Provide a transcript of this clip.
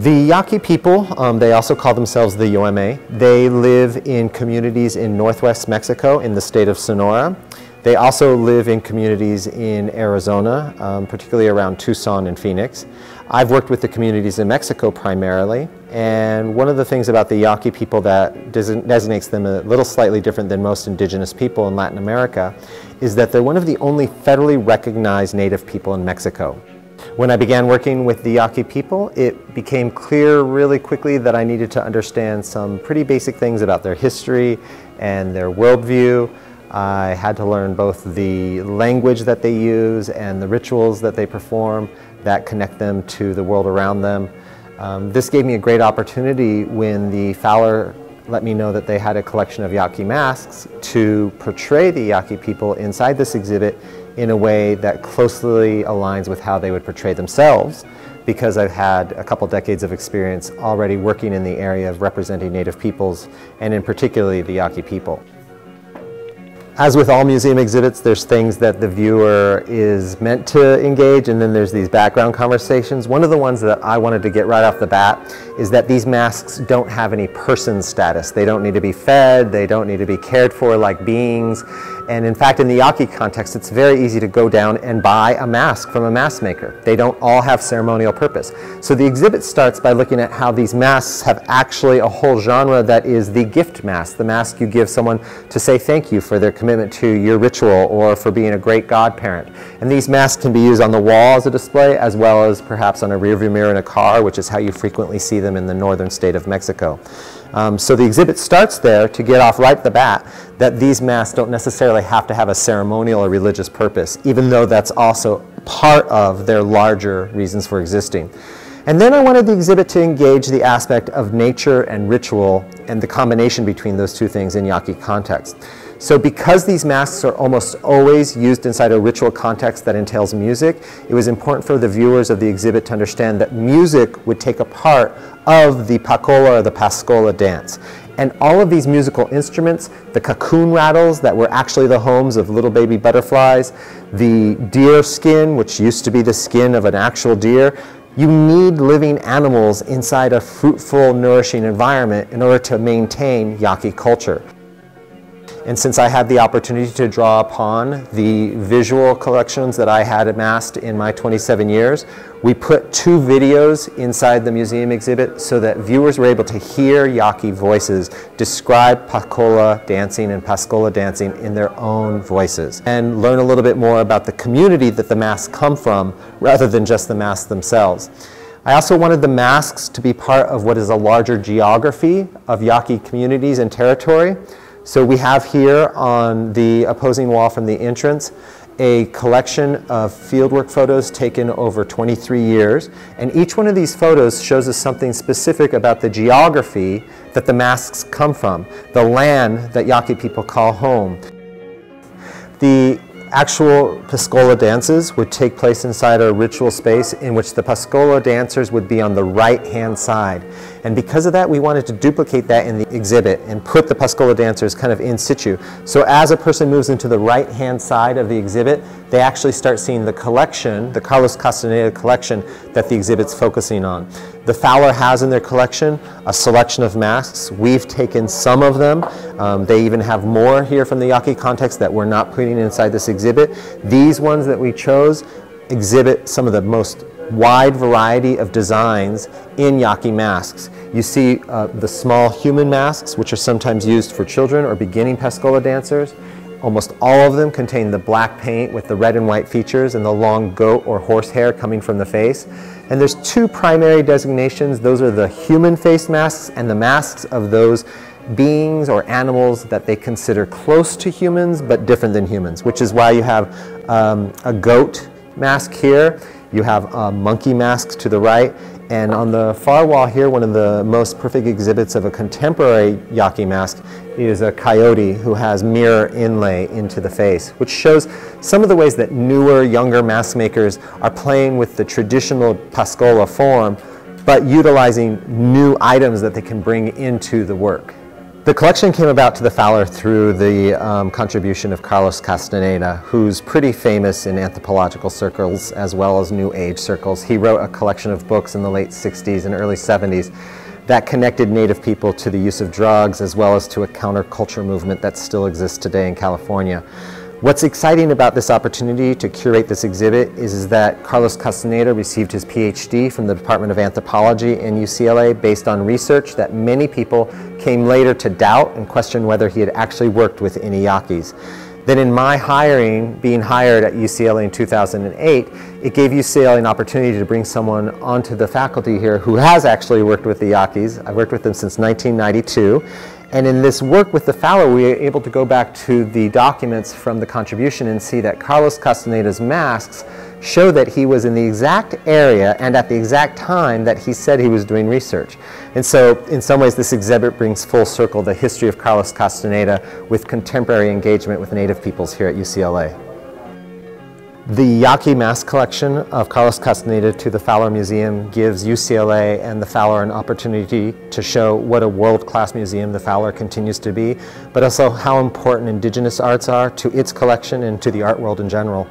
The Yaqui people, they also call themselves the Yome. They live in communities in northwest Mexico in the state of Sonora. They also live in communities in Arizona, particularly around Tucson and Phoenix. I've worked with the communities in Mexico primarily, and one of the things about the Yaqui people that designates them a little slightly different than most indigenous people in Latin America is that they're one of the only federally recognized native people in Mexico. When I began working with the Yaqui people, it became clear really quickly that I needed to understand some pretty basic things about their history and their worldview. I had to learn both the language that they use and the rituals that they perform that connect them to the world around them. This gave me a great opportunity when the Fowler let me know that they had a collection of Yaqui masks to portray the Yaqui people inside this exhibit in a way that closely aligns with how they would portray themselves, because I've had a couple decades of experience already working in the area of representing Native peoples, and in particular the Yaqui people. As with all museum exhibits, there's things that the viewer is meant to engage, and then there's these background conversations. One of the ones that I wanted to get right off the bat is that these masks don't have any person status. They don't need to be fed, they don't need to be cared for like beings. And in fact, in the Yaqui context, it's very easy to go down and buy a mask from a mask maker. They don't all have ceremonial purpose. So the exhibit starts by looking at how these masks have actually a whole genre that is the gift mask, the mask you give someone to say thank you for their commitment to your ritual or for being a great godparent. And these masks can be used on the wall as a display, as well as perhaps on a rearview mirror in a car, which is how you frequently see them in the northern state of Mexico. So the exhibit starts there to get off right at the bat that these masks don't necessarily have to have a ceremonial or religious purpose, even though that's also part of their larger reasons for existing. And then I wanted the exhibit to engage the aspect of nature and ritual and the combination between those two things in Yaqui context. So because these masks are almost always used inside a ritual context that entails music, it was important for the viewers of the exhibit to understand that music would take a part of the pacola or the pascola dance. And all of these musical instruments, the cocoon rattles that were actually the homes of little baby butterflies, the deer skin, which used to be the skin of an actual deer, you need living animals inside a fruitful, nourishing environment in order to maintain Yaqui culture. And since I had the opportunity to draw upon the visual collections that I had amassed in my 27 years, we put 2 videos inside the museum exhibit so that viewers were able to hear Yaqui voices describe pacola dancing and pascola dancing in their own voices, and learn a little bit more about the community that the masks come from rather than just the masks themselves. I also wanted the masks to be part of what is a larger geography of Yaqui communities and territory. So we have here on the opposing wall from the entrance a collection of fieldwork photos taken over 23 years. And each one of these photos shows us something specific about the geography that the masks come from, the land that Yaqui people call home. The actual pascola dances would take place inside a ritual space in which the pascola dancers would be on the right-hand side. And because of that, we wanted to duplicate that in the exhibit and put the pascola dancers kind of in situ. So as a person moves into the right-hand side of the exhibit, they actually start seeing the collection, the Carlos Castaneda collection that the exhibit's focusing on. The Fowler has in their collection a selection of masks. We've taken some of them. They even have more here from the Yaqui context that we're not putting inside this exhibit. These ones that we chose exhibit some of the most wide variety of designs in Yaqui masks. You see the small human masks, which are sometimes used for children or beginning pascola dancers. Almost all of them contain the black paint with the red and white features and the long goat or horse hair coming from the face. And there's 2 primary designations. Those are the human face masks and the masks of those beings or animals that they consider close to humans but different than humans, which is why you have a goat mask here, you have a monkey mask to the right, and on the far wall here, one of the most perfect exhibits of a contemporary Yaqui mask is a coyote who has mirror inlay into the face, which shows some of the ways that newer, younger mask makers are playing with the traditional pascola form, but utilizing new items that they can bring into the work. The collection came about to the Fowler through the contribution of Carlos Castaneda, who's pretty famous in anthropological circles as well as New Age circles. He wrote a collection of books in the late 60s and early 70s that connected Native people to the use of drugs as well as to a counterculture movement that still exists today in California. What's exciting about this opportunity to curate this exhibit is that Carlos Castaneda received his PhD from the Department of Anthropology in UCLA based on research that many people came later to doubt and question whether he had actually worked with any Yaquis. Then in my being hired at UCLA in 2008, it gave UCLA an opportunity to bring someone onto the faculty here who has actually worked with the Yaquis. I've worked with them since 1992. And in this work with the Fowler, we were able to go back to the documents from the contribution and see that Carlos Castaneda's masks show that he was in the exact area and at the exact time that he said he was doing research. And so in some ways this exhibit brings full circle the history of Carlos Castaneda with contemporary engagement with Native peoples here at UCLA. The Yaqui mask collection of Carlos Castaneda to the Fowler Museum gives UCLA and the Fowler an opportunity to show what a world-class museum the Fowler continues to be, but also how important indigenous arts are to its collection and to the art world in general.